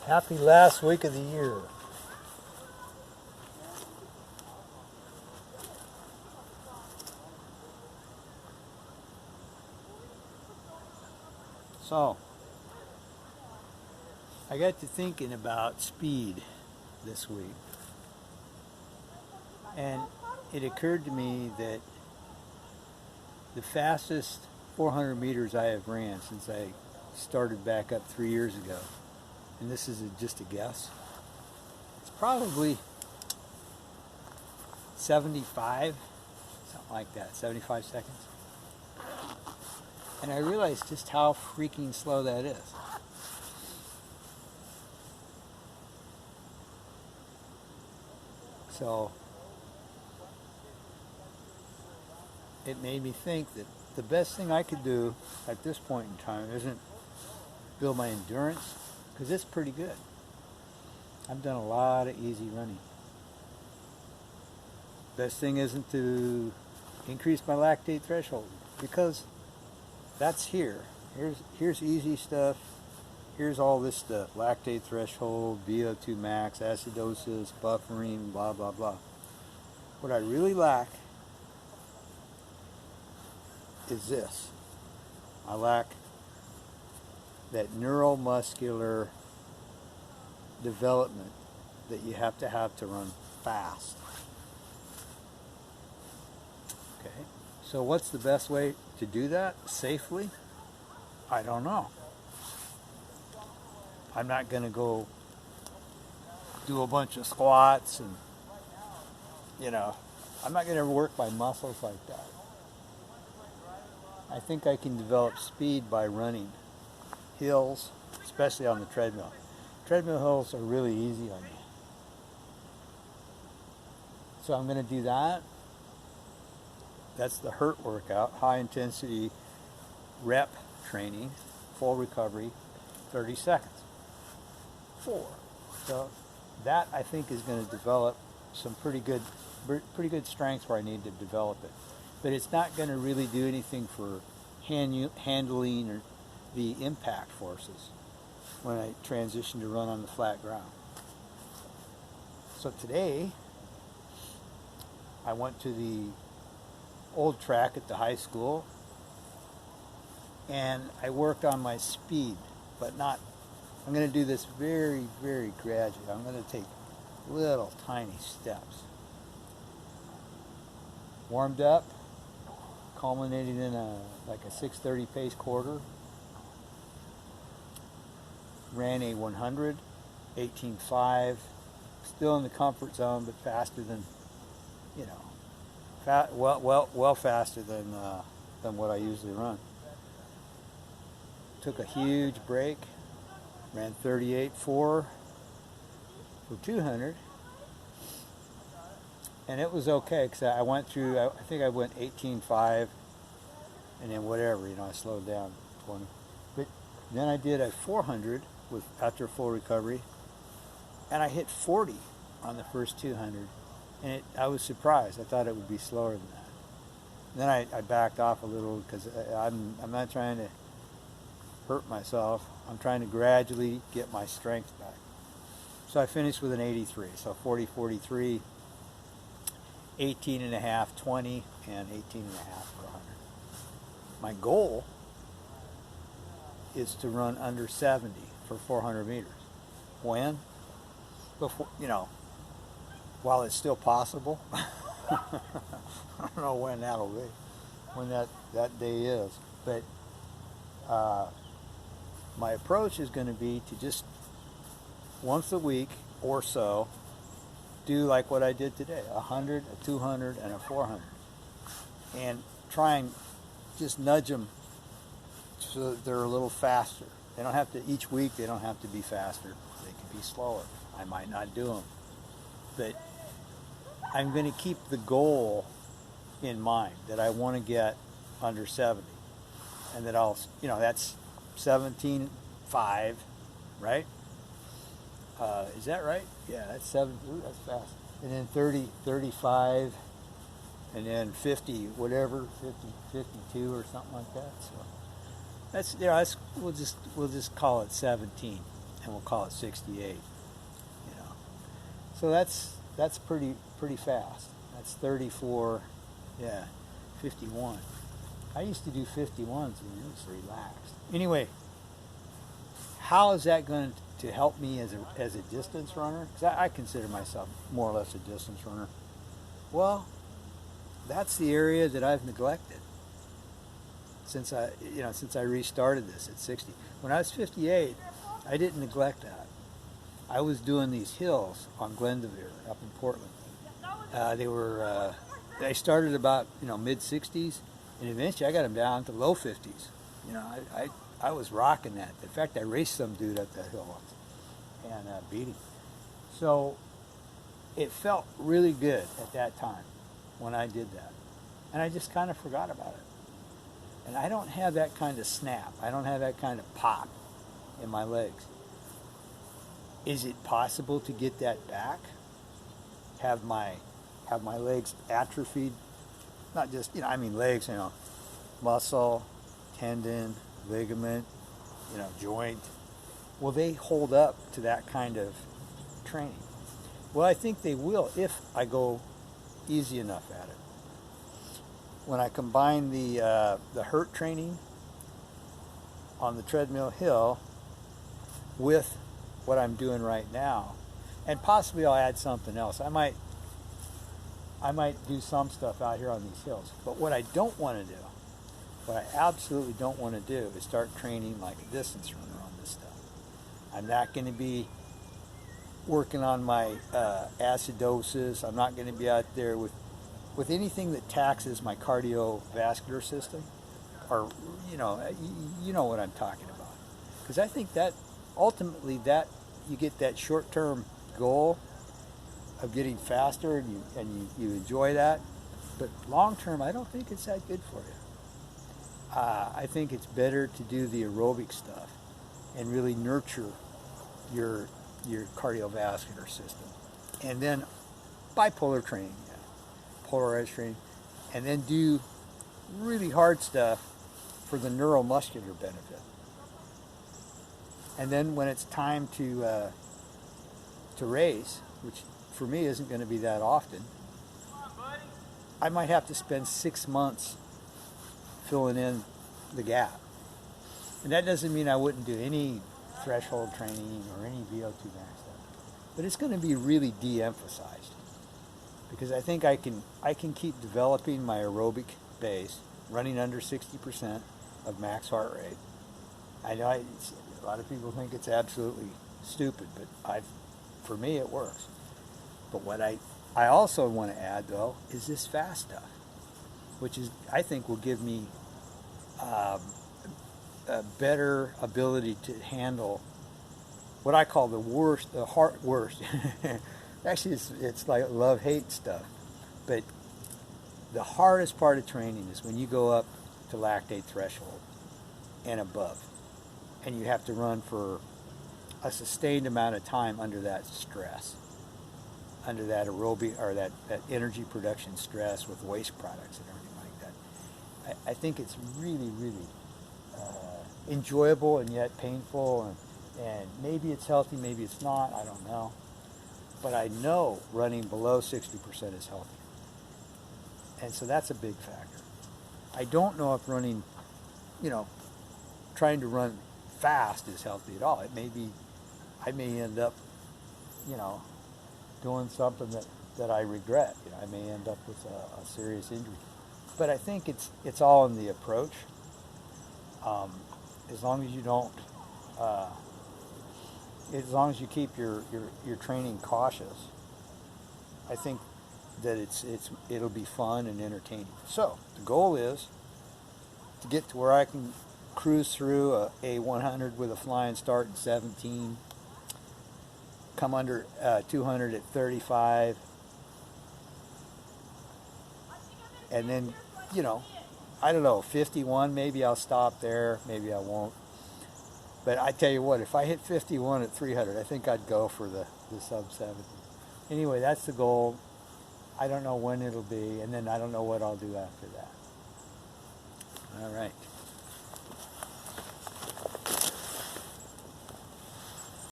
Happy last week of the year. So, I got to thinking about speed this week. And it occurred to me that the fastest 400 meters I have ran since I started back up 3 years ago, and this is just a guess, it's probably 75, something like that, 75 seconds. And I realized just how freaking slow that is. So it made me think that the best thing I could do at this point in time isn't build my endurance, because it's pretty good. I've done a lot of easy running. Best thing isn't to increase my lactate threshold, because that's here. Here's easy stuff. Here's all this stuff: lactate threshold, VO2 max, acidosis, buffering, blah blah blah. What I really lack is this. I lack that neuromuscular development that you have to run fast. Okay, so what's the best way to do that safely? I don't know. I'm not going to go do a bunch of squats and, I'm not going to work my muscles like that. I think I can develop speed by running hills, especially on the treadmill. Treadmill hills are really easy on me. So I'm going to do that. That's the HURT workout, high intensity rep training, full recovery, 30 seconds. 4. So that, I think, is going to develop some pretty good strength where I need to develop it. But it's not going to really do anything for handling or the impact forces when I transition to run on the flat ground. So today, I went to the old track at the high school, and I worked on my speed, but not, I'm going to do this very, very gradually. I'm going to take little tiny steps. Warmed up, culminated in a 6:30 pace quarter. Ran a 100, 18.5, still in the comfort zone, but faster than, well faster than what I usually run. Took a huge break, ran 38.4 for 200, and it was okay because I went through, I think I went 18.5, and then whatever, I slowed down 20. But then I did a 400 after full recovery, and I hit 40 on the first 200, and I was surprised. I thought it would be slower than that. Then I backed off a little because I'm not trying to hurt myself. I'm trying to gradually get my strength back. So I finished with an 83. So 40, 43, 18.5, 20, and 18.5 for 100. My goal is to run under 70 for 400 meters. When? Before, while it's still possible. I don't know when that'll be, when that day is. But my approach is going to be to just once a week or so do like what I did today, 100, a 200, and a 400. And try and just nudge them so that they're a little faster. They don't have to, each week they don't have to be faster. They can be slower. I might not do them. But I'm going to keep the goal in mind that I want to get under 70. And that I'll, that's 17.5, right? Is that right? Yeah, that's 7. Ooh, that's fast. And then 30, 35, and then 50, whatever, 50, 52 or something like that. So that's, we'll just call it 17. and we'll call it 68. You know, so that's pretty fast. That's 34, yeah, 51. I used to do 51s and it was relaxed. Anyway, how is that going to help me as a distance runner? Because I consider myself more or less a distance runner. Well, that's the area that I've neglected since I restarted this at 60. When I was 58, I didn't neglect that. I was doing these hills on Glendevere up in Portland. They started about mid 60s, and eventually I got them down to low 50s. I was rocking that. In fact, I raced some dude up that hill once and beat him. So it felt really good at that time when I did that, and I just kind of forgot about it. And I don't have that kind of snap. I don't have that kind of pop in my legs. Is it possible to get that back? Have my legs atrophied? Not just legs. Muscle, tendon, ligament, joint. Will they hold up to that kind of training? Well, I think they will if I go easy enough at it. When I combine the HERT training on the treadmill hill with what I'm doing right now, and possibly I'll add something else. I might do some stuff out here on these hills. But what I don't want to do, what I absolutely don't want to do, is start training like a distance runner on this stuff. I'm not going to be working on my acidosis. I'm not going to be out there with anything that taxes my cardiovascular system, or you know what I'm talking about. Because I think that ultimately that you get that short-term goal of getting faster, and you enjoy that, but long-term I don't think it's that good for you. I think it's better to do the aerobic stuff and really nurture your cardiovascular system, and then bipolar training, polarized training, and then do really hard stuff for the neuromuscular benefit. And then when it's time to race, which for me isn't going to be that often, I might have to spend 6 months filling in the gap. And that doesn't mean I wouldn't do any threshold training or any VO2 max stuff, but it's going to be really de-emphasized, because I think I can keep developing my aerobic base, running under 60% of max heart rate. I know a lot of people think it's absolutely stupid, but for me it works. But what I also want to add, though, is this fast stuff, which is, I think, will give me a better ability to handle what I call the worst. Actually, it's like love-hate stuff. But the hardest part of training is when you go up to lactate threshold and above, and you have to run for a sustained amount of time under that stress, under that aerobic or that energy production stress with waste products and everything like that. I think it's really, really enjoyable and yet painful, and maybe it's healthy, maybe it's not, I don't know. But I know running below 60% is healthy. And so that's a big factor. I don't know if running, trying to run fast is healthy at all. It may be, I may end up, doing something that I regret. I may end up with a serious injury. But I think it's all in the approach. As long as you don't, as long as you keep your training cautious, I think that it'll be fun and entertaining. So the goal is to get to where I can cruise through a 100 with a flying start in 17, come under 200 at 35, and then, I don't know, 51, maybe I'll stop there, maybe I won't. But I tell you what, if I hit 51 at 300, I think I'd go for the sub 70. Anyway, that's the goal. I don't know when it'll be, and then I don't know what I'll do after that. All right.